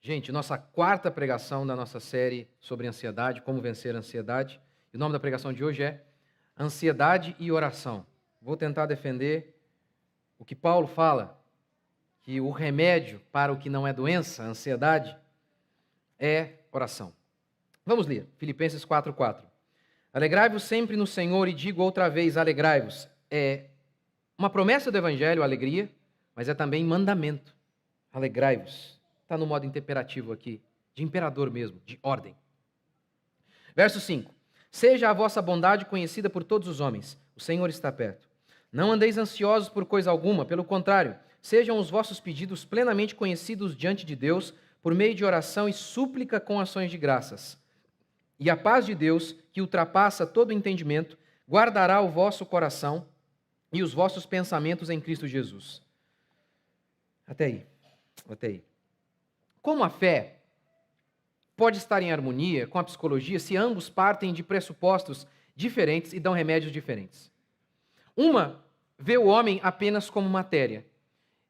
Gente, nossa quarta pregação da nossa série sobre ansiedade, como vencer a ansiedade. E o nome da pregação de hoje é Ansiedade e Oração. Vou tentar defender o que Paulo fala, que o remédio para o que não é doença, a ansiedade, é oração. Vamos ler, Filipenses 4:4. Alegrai-vos sempre no Senhor, e digo outra vez, alegrai-vos. É uma promessa do Evangelho, a alegria, mas é também mandamento. Alegrai-vos. Está no modo imperativo aqui, de imperador mesmo, de ordem. Verso 5. Seja a vossa bondade conhecida por todos os homens, o Senhor está perto. Não andeis ansiosos por coisa alguma, pelo contrário, sejam os vossos pedidos plenamente conhecidos diante de Deus, por meio de oração e súplica com ações de graças. E a paz de Deus, que ultrapassa todo entendimento, guardará o vosso coração e os vossos pensamentos em Cristo Jesus. Até aí. Como a fé pode estar em harmonia com a psicologia se ambos partem de pressupostos diferentes e dão remédios diferentes? Uma vê o homem apenas como matéria.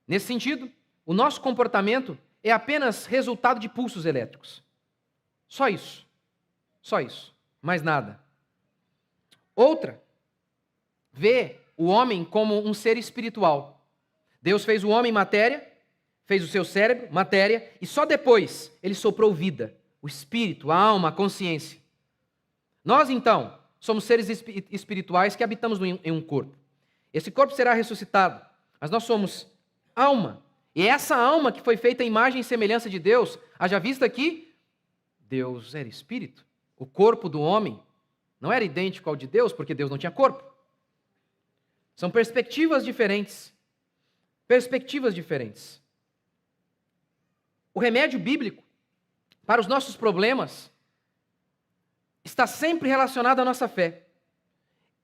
Nesse sentido, o nosso comportamento é apenas resultado de pulsos elétricos. Só isso, mais nada. Outra vê o homem como um ser espiritual. Deus fez o homem matéria, fez o seu cérebro, matéria, e só depois ele soprou vida, o espírito, a alma, a consciência. Nós, então, somos seres espirituais que habitamos em um corpo. Esse corpo será ressuscitado, mas nós somos alma. E essa alma que foi feita à imagem e semelhança de Deus, haja vista que Deus era espírito. O corpo do homem não era idêntico ao de Deus, porque Deus não tinha corpo. São perspectivas diferentes. O remédio bíblico para os nossos problemas está sempre relacionado à nossa fé.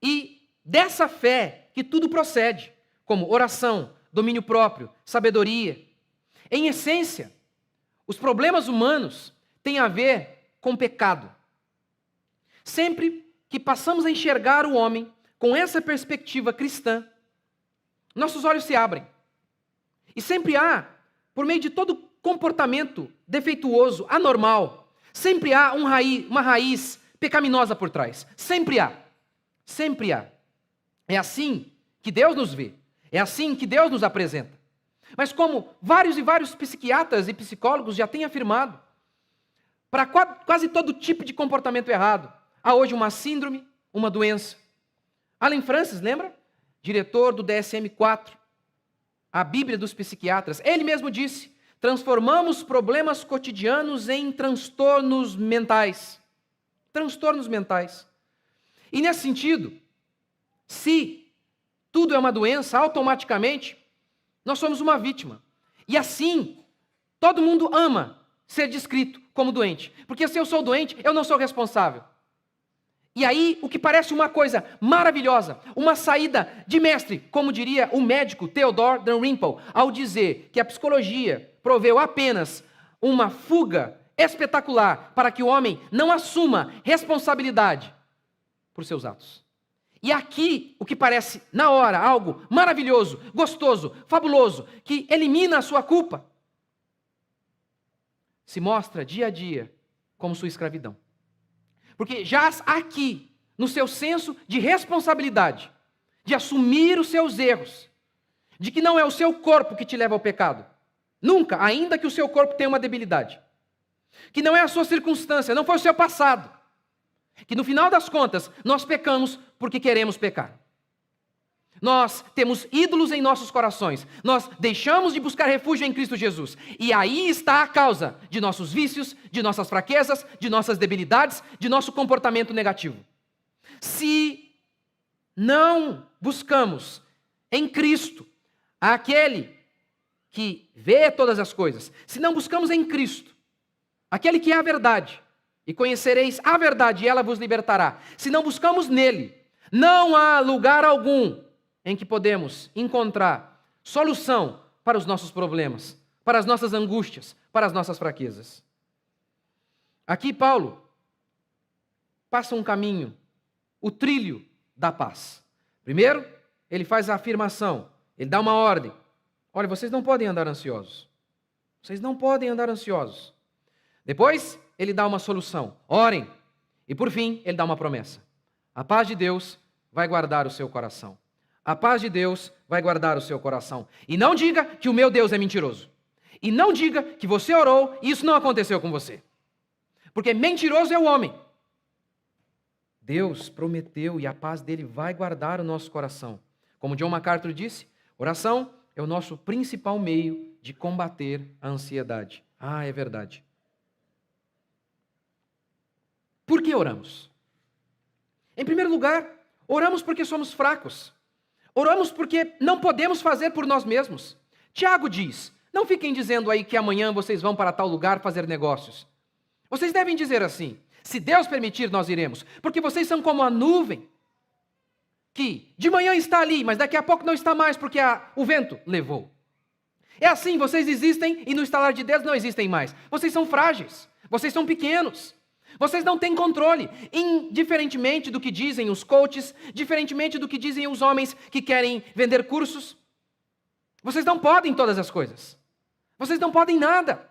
E dessa fé que tudo procede, como oração, domínio próprio, sabedoria. Em essência, os problemas humanos têm a ver com pecado. Sempre que passamos a enxergar o homem com essa perspectiva cristã, nossos olhos se abrem. E sempre há, por meio de todo comportamento defeituoso, anormal, sempre há uma raiz pecaminosa por trás. Sempre há. É assim que Deus nos vê. É assim que Deus nos apresenta. Mas como vários e vários psiquiatras e psicólogos já têm afirmado, para quase todo tipo de comportamento errado, há hoje uma síndrome, uma doença. Allen Francis, lembra? Diretor do DSM-4, a Bíblia dos psiquiatras. Ele mesmo disse: transformamos problemas cotidianos em transtornos mentais. E nesse sentido, se tudo é uma doença, automaticamente nós somos uma vítima. E assim, todo mundo ama ser descrito como doente. Porque se eu sou doente, eu não sou responsável. E aí, o que parece uma coisa maravilhosa, uma saída de mestre, como diria o médico Theodore Dalrymple, ao dizer que a psicologia proveu apenas uma fuga espetacular para que o homem não assuma responsabilidade por seus atos. E aqui, o que parece, na hora, algo maravilhoso, gostoso, fabuloso, que elimina a sua culpa, se mostra dia a dia como sua escravidão. Porque jaz aqui, no seu senso de responsabilidade, de assumir os seus erros, de que não é o seu corpo que te leva ao pecado, nunca, ainda que o seu corpo tenha uma debilidade, que não é a sua circunstância, não foi o seu passado, que no final das contas, nós pecamos porque queremos pecar. Nós temos ídolos em nossos corações, nós deixamos de buscar refúgio em Cristo Jesus, e aí está a causa de nossos vícios, de nossas fraquezas, de nossas debilidades, de nosso comportamento negativo. Se não buscamos em Cristo aquele que vê todas as coisas, se não buscamos em Cristo aquele que é a verdade, e conhecereis a verdade e ela vos libertará, se não buscamos nele, não há lugar algum em que podemos encontrar solução para os nossos problemas, para as nossas angústias, para as nossas fraquezas. Aqui Paulo passa um caminho, o trilho da paz. Primeiro, ele faz a afirmação, ele dá uma ordem. Olha, vocês não podem andar ansiosos. Depois, ele dá uma solução. Orem. E por fim, ele dá uma promessa. A paz de Deus vai guardar o seu coração. A paz de Deus vai guardar o seu coração. E não diga que o meu Deus é mentiroso. E não diga que você orou e isso não aconteceu com você. Porque mentiroso é o homem. Deus prometeu e a paz dele vai guardar o nosso coração. Como John MacArthur disse, oração é o nosso principal meio de combater a ansiedade. Ah, é verdade. Por que oramos? Em primeiro lugar, oramos porque somos fracos. Oramos porque não podemos fazer por nós mesmos. Tiago diz, não fiquem dizendo aí que amanhã vocês vão para tal lugar fazer negócios. Vocês devem dizer assim, se Deus permitir, nós iremos. Porque vocês são como a nuvem, que de manhã está ali, mas daqui a pouco não está mais, porque o vento levou. É assim, vocês existem e no estalar de Deus não existem mais. Vocês são frágeis, vocês são pequenos. Vocês não têm controle, indiferentemente do que dizem os coaches, diferentemente do que dizem os homens que querem vender cursos. Vocês não podem todas as coisas. Vocês não podem nada.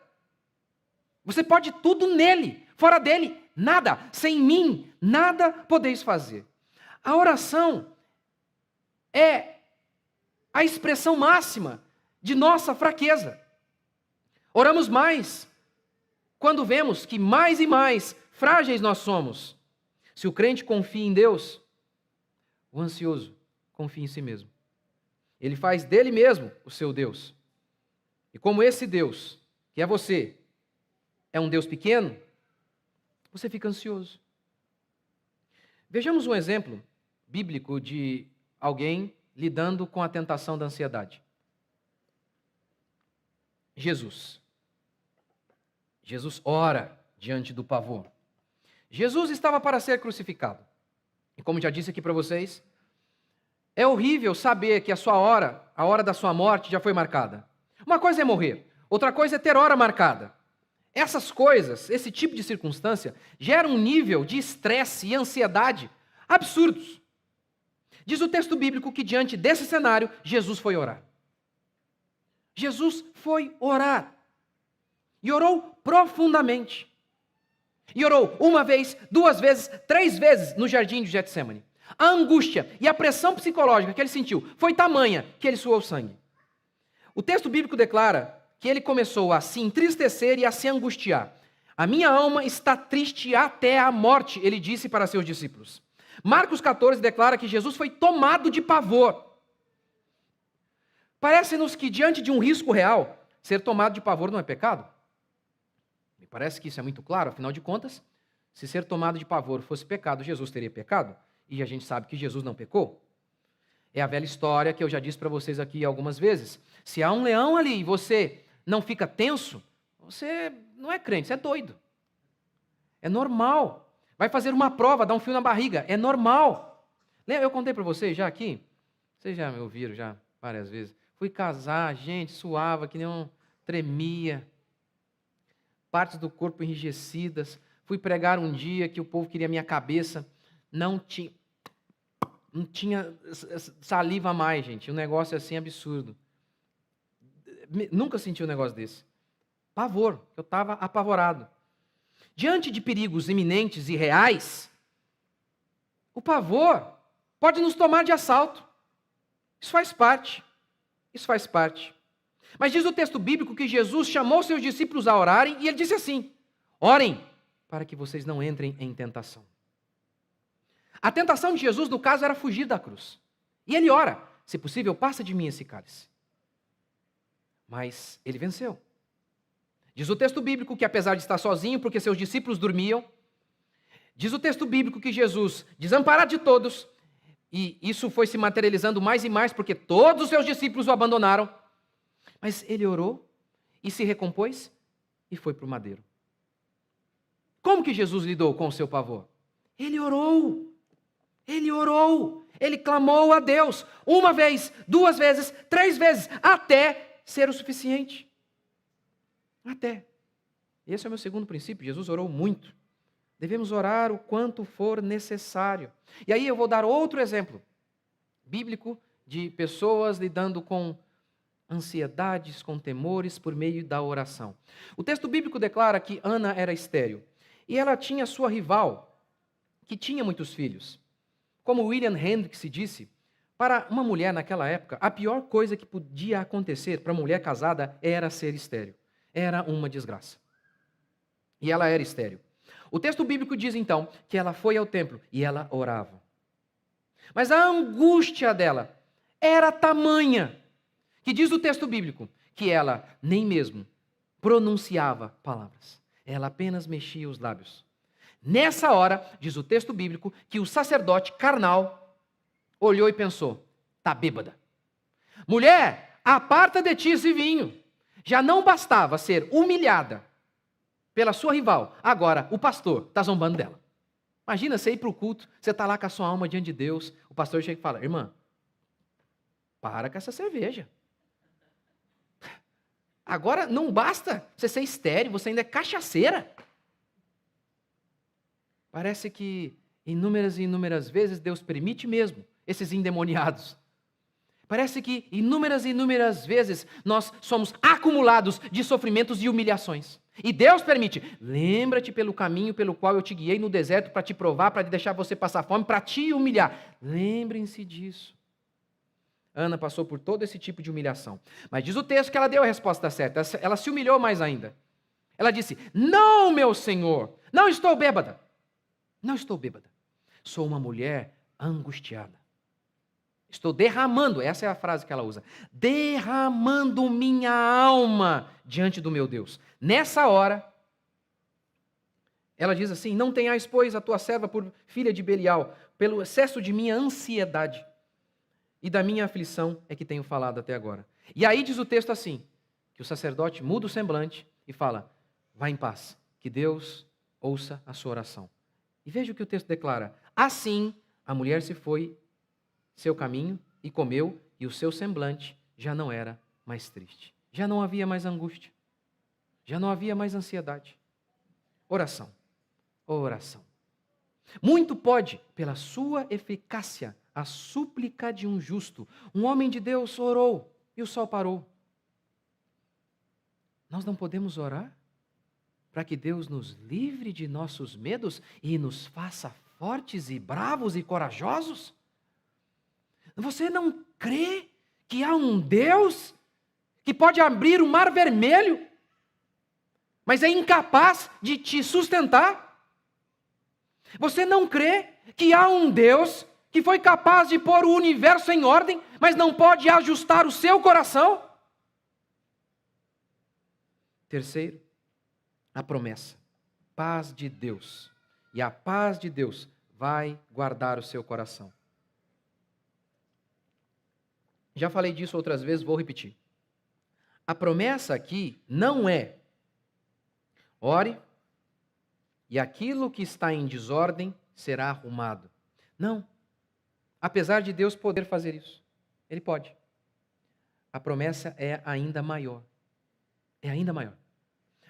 Você pode tudo nele, fora dele, nada. Sem mim, nada podeis fazer. A oração é a expressão máxima de nossa fraqueza. Oramos mais quando vemos que mais e mais frágeis nós somos. Se o crente confia em Deus, o ansioso confia em si mesmo. Ele faz dele mesmo o seu Deus. E como esse Deus, que é você, é um Deus pequeno, você fica ansioso. Vejamos um exemplo bíblico de alguém lidando com a tentação da ansiedade. Jesus. Jesus ora diante do pavor. Jesus estava para ser crucificado. E como já disse aqui para vocês, é horrível saber que a sua hora, a hora da sua morte já foi marcada. Uma coisa é morrer, outra coisa é ter hora marcada. Essas coisas, esse tipo de circunstância, gera um nível de estresse e ansiedade absurdos. Diz o texto bíblico que diante desse cenário, Jesus foi orar. Jesus foi orar. E orou profundamente. E orou uma vez, duas vezes, três vezes no jardim de Getsemane. A angústia e a pressão psicológica que ele sentiu foi tamanha que ele suou sangue. O texto bíblico declara que ele começou a se entristecer e a se angustiar. A minha alma está triste até a morte, ele disse para seus discípulos. Marcos 14 declara que Jesus foi tomado de pavor. Parece-nos que diante de um risco real, ser tomado de pavor não é pecado. Me parece que isso é muito claro, afinal de contas, se ser tomado de pavor fosse pecado, Jesus teria pecado. E a gente sabe que Jesus não pecou. É a velha história que eu já disse para vocês aqui algumas vezes. Se há um leão ali e você não fica tenso, você não é crente, você é doido. É normal. Vai fazer uma prova, dar um fio na barriga, é normal. Eu contei para vocês já aqui, vocês já me ouviram já várias vezes. Fui casar, gente, suava, que nem tremia. Partes do corpo enrijecidas. Fui pregar um dia que o povo queria minha cabeça. Não tinha saliva a mais, gente. Um negócio assim absurdo. Nunca senti um negócio desse. Pavor, eu estava apavorado. Diante de perigos iminentes e reais, o pavor pode nos tomar de assalto. Isso faz parte. Isso faz parte. Mas diz o texto bíblico que Jesus chamou seus discípulos a orarem e ele disse assim: orem para que vocês não entrem em tentação. A tentação de Jesus, no caso, era fugir da cruz. E ele ora: se possível, passa de mim esse cálice. Mas ele venceu. Diz o texto bíblico que apesar de estar sozinho, porque seus discípulos dormiam, diz o texto bíblico que Jesus, desamparado de todos, e isso foi se materializando mais e mais, porque todos os seus discípulos o abandonaram, mas ele orou e se recompôs e foi para o madeiro. Como que Jesus lidou com o seu pavor? Ele orou. Ele orou. Ele clamou a Deus. Uma vez, duas vezes, três vezes, até ser o suficiente. Até. Esse é o meu segundo princípio. Jesus orou muito. Devemos orar o quanto for necessário. E aí eu vou dar outro exemplo bíblico de pessoas lidando com ansiedades, com temores por meio da oração. O texto bíblico declara que Ana era estéril e ela tinha sua rival, que tinha muitos filhos. Como William Hendricks disse, para uma mulher naquela época, a pior coisa que podia acontecer para uma mulher casada era ser estéril. Era uma desgraça. E ela era estéril. O texto bíblico diz então que ela foi ao templo e ela orava. Mas a angústia dela era tamanha, que diz o texto bíblico, que ela nem mesmo pronunciava palavras. Ela apenas mexia os lábios. Nessa hora, diz o texto bíblico, que o sacerdote carnal olhou e pensou, tá bêbada. Mulher, aparta de ti esse vinho. Já não bastava ser humilhada pela sua rival, agora o pastor está zombando dela. Imagina você ir para o culto, você está lá com a sua alma diante de Deus, o pastor chega e fala, irmã, para com essa cerveja. Agora não basta você ser estéril, você ainda é cachaceira. Parece que inúmeras e inúmeras vezes Deus permite mesmo esses endemoniados. Parece que inúmeras e inúmeras vezes nós somos acumulados de sofrimentos e humilhações. E Deus permite. Lembra-te pelo caminho pelo qual eu te guiei no deserto para te provar, para deixar você passar fome, para te humilhar. Lembrem-se disso. Ana passou por todo esse tipo de humilhação. Mas diz o texto que ela deu a resposta certa. Ela se humilhou mais ainda. Ela disse, não, meu Senhor, não estou bêbada. Não estou bêbada. Sou uma mulher angustiada. Estou derramando, essa é a frase que ela usa, derramando minha alma diante do meu Deus. Nessa hora, ela diz assim, não tenhais, pois, a tua serva por filha de Belial, pelo excesso de minha ansiedade e da minha aflição é que tenho falado até agora. E aí diz o texto assim, que o sacerdote muda o semblante e fala, vá em paz, que Deus ouça a sua oração. E veja o que o texto declara, assim a mulher se foi seu caminho e comeu, e o seu semblante já não era mais triste. Já não havia mais angústia. Já não havia mais ansiedade. Oração. Oração. Muito pode, pela sua eficácia, a súplica de um justo. Um homem de Deus orou e o sol parou. Nós não podemos orar para que Deus nos livre de nossos medos e nos faça fortes e bravos e corajosos? Você não crê que há um Deus que pode abrir o mar vermelho, mas é incapaz de te sustentar? Você não crê que há um Deus que foi capaz de pôr o universo em ordem, mas não pode ajustar o seu coração? Terceiro, a promessa. Paz de Deus. E a paz de Deus vai guardar o seu coração. Já falei disso outras vezes, vou repetir. A promessa aqui não é ore e aquilo que está em desordem será arrumado. Não. Apesar de Deus poder fazer isso. Ele pode. A promessa é ainda maior. É ainda maior.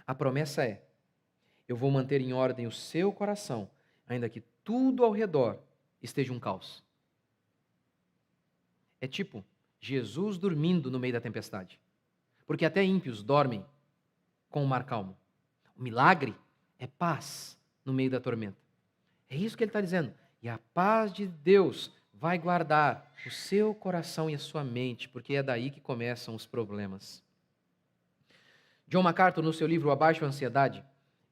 A promessa é, eu vou manter em ordem o seu coração, ainda que tudo ao redor esteja um caos. É tipo Jesus dormindo no meio da tempestade. Porque até ímpios dormem com o mar calmo. O milagre é paz no meio da tormenta. É isso que ele está dizendo. E a paz de Deus vai guardar o seu coração e a sua mente, porque é daí que começam os problemas. John MacArthur, no seu livro Abaixo a Ansiedade,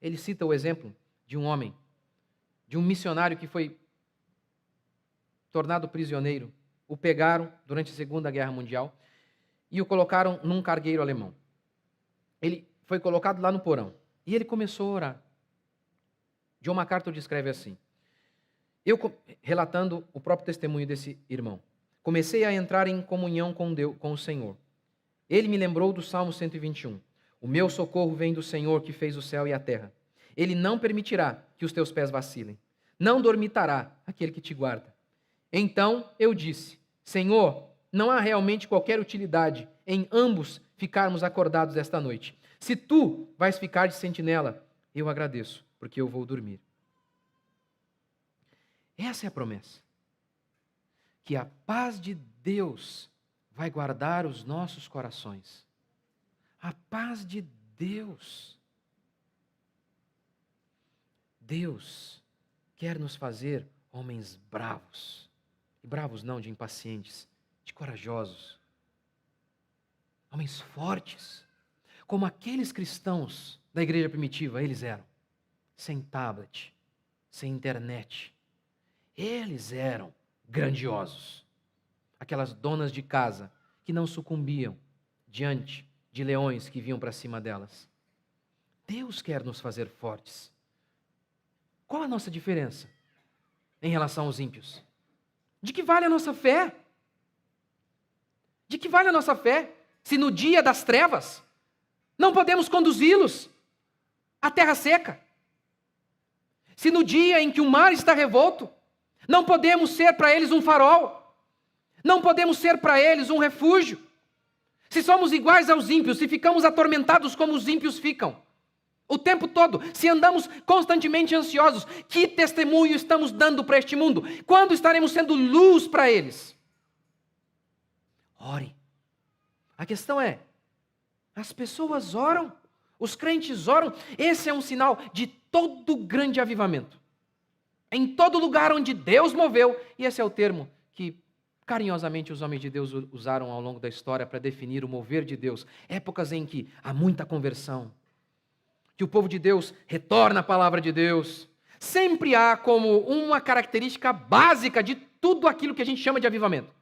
ele cita o exemplo de um homem, de um missionário que foi tornado prisioneiro. O pegaram durante a Segunda Guerra Mundial e o colocaram num cargueiro alemão. Ele foi colocado lá no porão e ele começou a orar. John MacArthur descreve assim, relatando o próprio testemunho desse irmão. Comecei a entrar em comunhão com Deus, com o Senhor. Ele me lembrou do Salmo 121. O meu socorro vem do Senhor que fez o céu e a terra. Ele não permitirá que os teus pés vacilem. Não dormitará aquele que te guarda. Então eu disse, Senhor, não há realmente qualquer utilidade em ambos ficarmos acordados esta noite. Se tu vais ficar de sentinela, eu agradeço, porque eu vou dormir. Essa é a promessa. Que a paz de Deus vai guardar os nossos corações. A paz de Deus. Deus quer nos fazer homens bravos. E bravos não de impacientes, de corajosos. Homens fortes. Como aqueles cristãos da igreja primitiva, eles eram. Sem tablet, sem internet. Eles eram grandiosos. Aquelas donas de casa que não sucumbiam diante de leões que vinham para cima delas. Deus quer nos fazer fortes. Qual a nossa diferença em relação aos ímpios? De que vale a nossa fé? De que vale a nossa fé se no dia das trevas não podemos conduzi-los à terra seca? Se no dia em que o mar está revolto, não podemos ser para eles um farol, não podemos ser para eles um refúgio. Se somos iguais aos ímpios, se ficamos atormentados como os ímpios ficam, o tempo todo, se andamos constantemente ansiosos, que testemunho estamos dando para este mundo? Quando estaremos sendo luz para eles? Ore. A questão é, as pessoas oram, os crentes oram, esse é um sinal de todo grande avivamento. Em todo lugar onde Deus moveu, e esse é o termo que carinhosamente os homens de Deus usaram ao longo da história para definir o mover de Deus. Épocas em que há muita conversão, que o povo de Deus retorna à palavra de Deus. Sempre há como uma característica básica de tudo aquilo que a gente chama de avivamento.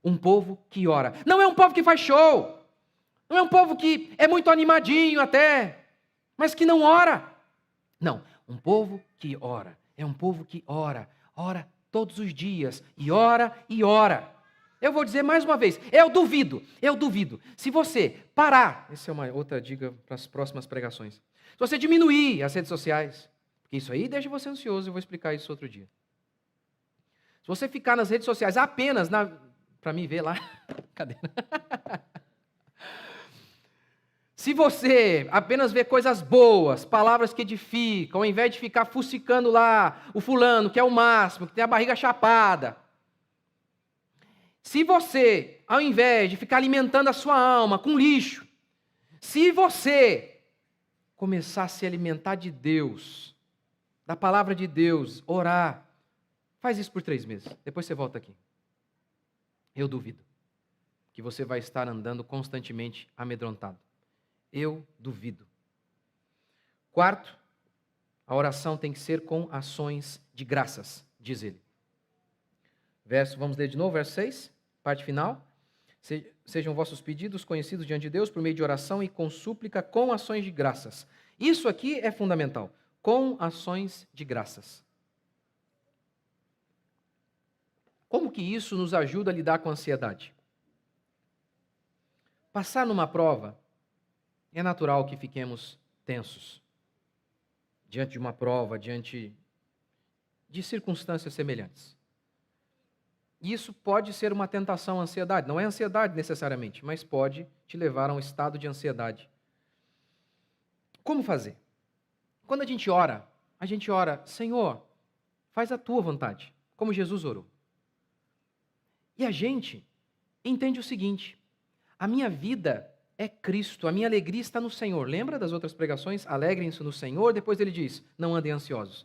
Um povo que ora. Não é um povo que faz show. Não é um povo que é muito animadinho até, mas que não ora. Não, um povo que ora. É um povo que ora. Ora todos os dias. E ora e ora. Eu vou dizer mais uma vez, eu duvido. Se você parar, essa é uma outra dica para as próximas pregações. Se você diminuir as redes sociais, porque isso aí deixa você ansioso, eu vou explicar isso outro dia. Se você ficar nas redes sociais apenas para me ver lá, cadê? Se você apenas vê coisas boas, palavras que edificam, ao invés de ficar fuçicando lá o fulano, que é o máximo, que tem a barriga chapada. Se você, ao invés de ficar alimentando a sua alma com lixo, se você começar a se alimentar de Deus, da palavra de Deus, orar, faz isso por 3 meses, depois você volta aqui. Eu duvido que você vai estar andando constantemente amedrontado. Eu duvido. 4, a oração tem que ser com ações de graças, diz ele. Vamos ler de novo, verso 6, parte final. Sejam vossos pedidos conhecidos diante de Deus por meio de oração e com súplica com ações de graças. Isso aqui é fundamental. Com ações de graças. Como que isso nos ajuda a lidar com a ansiedade? Passar numa prova, é natural que fiquemos tensos. Diante de uma prova, diante de circunstâncias semelhantes. Isso pode ser uma tentação à ansiedade. Não é ansiedade necessariamente, mas pode te levar a um estado de ansiedade. Como fazer? Quando a gente ora, Senhor, faz a tua vontade, como Jesus orou. E a gente entende o seguinte, a minha vida é Cristo, a minha alegria está no Senhor. Lembra das outras pregações? Alegrem-se no Senhor, depois ele diz, não andem ansiosos.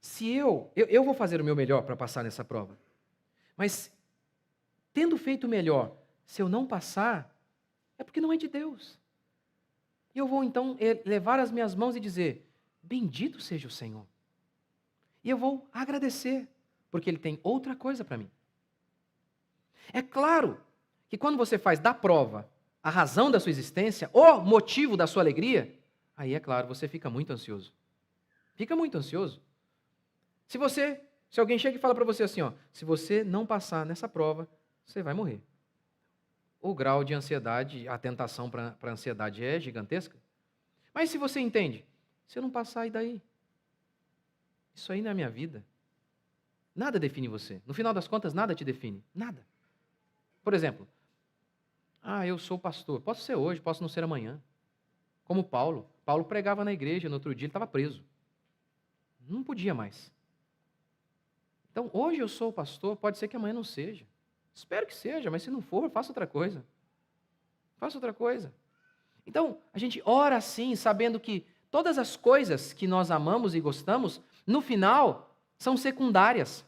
Se eu vou fazer o meu melhor para passar nessa prova, mas tendo feito o melhor, se eu não passar, é porque não é de Deus. E eu vou então levar as minhas mãos e dizer, bendito seja o Senhor. E eu vou agradecer, porque Ele tem outra coisa para mim. É claro que quando você faz da prova a razão da sua existência, o motivo da sua alegria, aí é claro, você fica muito ansioso. Fica muito ansioso. Se alguém chega e fala para você assim, se você não passar nessa prova, você vai morrer. O grau de ansiedade, a tentação para a ansiedade é gigantesca. Mas se você entende, se eu não passar, e daí? Isso aí não é a minha vida. Nada define você. No final das contas, nada te define. Nada. Por exemplo, eu sou pastor. Posso ser hoje, posso não ser amanhã. Como Paulo. Paulo pregava na igreja, no outro dia ele estava preso. Não podia mais. Então, hoje eu sou pastor, pode ser que amanhã não seja. Espero que seja, mas se não for, faça outra coisa. Faça outra coisa. Então, a gente ora assim, sabendo que todas as coisas que nós amamos e gostamos, no final, são secundárias.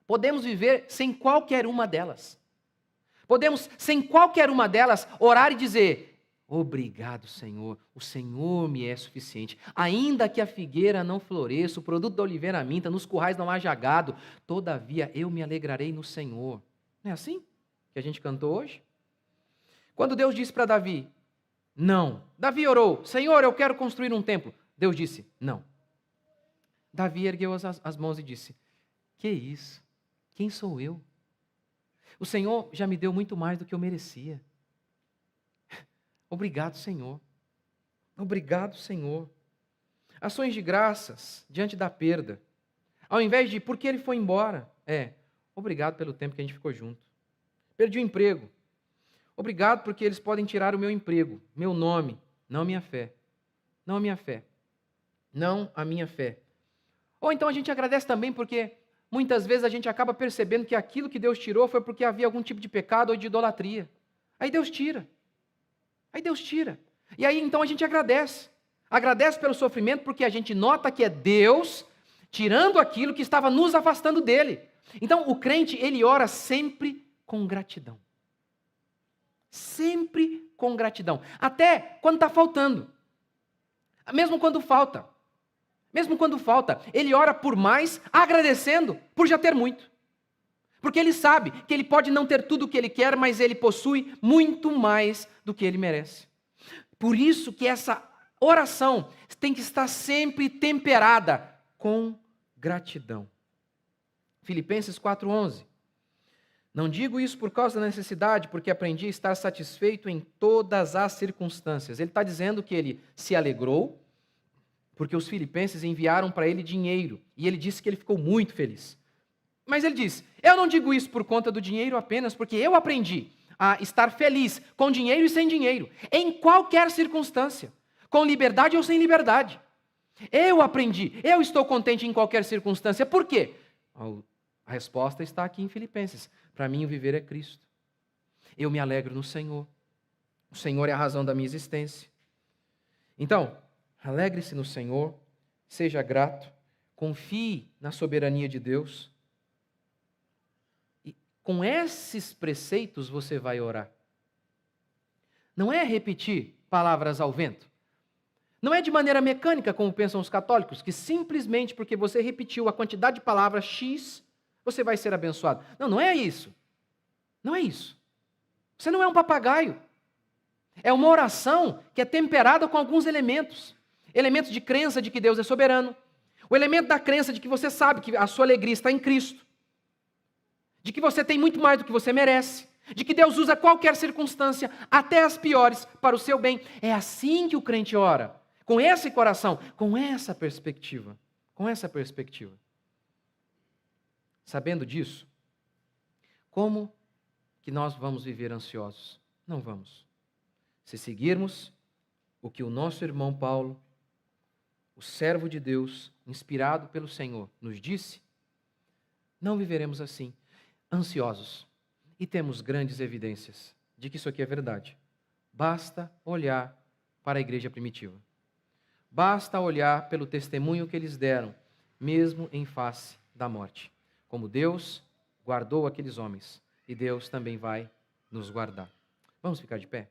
Podemos viver sem qualquer uma delas. Podemos, sem qualquer uma delas, orar e dizer: obrigado, Senhor, o Senhor me é suficiente. Ainda que a figueira não floresça, o produto da oliveira minta, nos currais não haja gado, todavia eu me alegrarei no Senhor. Não é assim que a gente cantou hoje? Quando Deus disse para Davi, não. Davi orou, Senhor, eu quero construir um templo. Deus disse, não. Davi ergueu as mãos e disse, que isso? Quem sou eu? O Senhor já me deu muito mais do que eu merecia. Obrigado, Senhor. Obrigado, Senhor. Ações de graças diante da perda. Ao invés de, por que ele foi embora? Obrigado pelo tempo que a gente ficou junto. Perdi o emprego. Obrigado porque eles podem tirar o meu emprego, meu nome, não a minha fé. Não a minha fé. Não a minha fé. Ou então a gente agradece também porque muitas vezes a gente acaba percebendo que aquilo que Deus tirou foi porque havia algum tipo de pecado ou de idolatria. Aí Deus tira. E aí então a gente agradece. Agradece pelo sofrimento porque a gente nota que é Deus tirando aquilo que estava nos afastando dele. Então o crente, ele ora sempre com gratidão. Sempre com gratidão. Até quando está faltando. Mesmo quando falta. Ele ora por mais, agradecendo por já ter muito. Porque ele sabe que ele pode não ter tudo o que ele quer, mas ele possui muito mais do que ele merece. Por isso que essa oração tem que estar sempre temperada com gratidão. Filipenses 4:11. Não digo isso por causa da necessidade, porque aprendi a estar satisfeito em todas as circunstâncias. Ele está dizendo que ele se alegrou, porque os filipenses enviaram para ele dinheiro, e ele disse que ele ficou muito feliz. Mas ele diz, eu não digo isso por conta do dinheiro apenas, porque eu aprendi a estar feliz com dinheiro e sem dinheiro, em qualquer circunstância, com liberdade ou sem liberdade. Eu estou contente em qualquer circunstância. Por quê? A resposta está aqui em Filipenses. Para mim o viver é Cristo. Eu me alegro no Senhor. O Senhor é a razão da minha existência. Então, alegre-se no Senhor, seja grato, confie na soberania de Deus. E com esses preceitos você vai orar. Não é repetir palavras ao vento. Não é de maneira mecânica, como pensam os católicos, que simplesmente porque você repetiu a quantidade de palavras X, você vai ser abençoado. Não, não é isso. Não é isso. Você não é um papagaio. É uma oração que é temperada com alguns elementos. Elementos de crença de que Deus é soberano. O elemento da crença de que você sabe que a sua alegria está em Cristo. De que você tem muito mais do que você merece. De que Deus usa qualquer circunstância, até as piores, para o seu bem. É assim que o crente ora. Com esse coração, com essa perspectiva. Com essa perspectiva. Sabendo disso, como que nós vamos viver ansiosos? Não vamos. Se seguirmos o que o nosso irmão Paulo, o servo de Deus, inspirado pelo Senhor, nos disse, não viveremos assim, ansiosos. E temos grandes evidências de que isso aqui é verdade. Basta olhar para a igreja primitiva. Basta olhar pelo testemunho que eles deram, mesmo em face da morte. Como Deus guardou aqueles homens, e Deus também vai nos guardar. Vamos ficar de pé?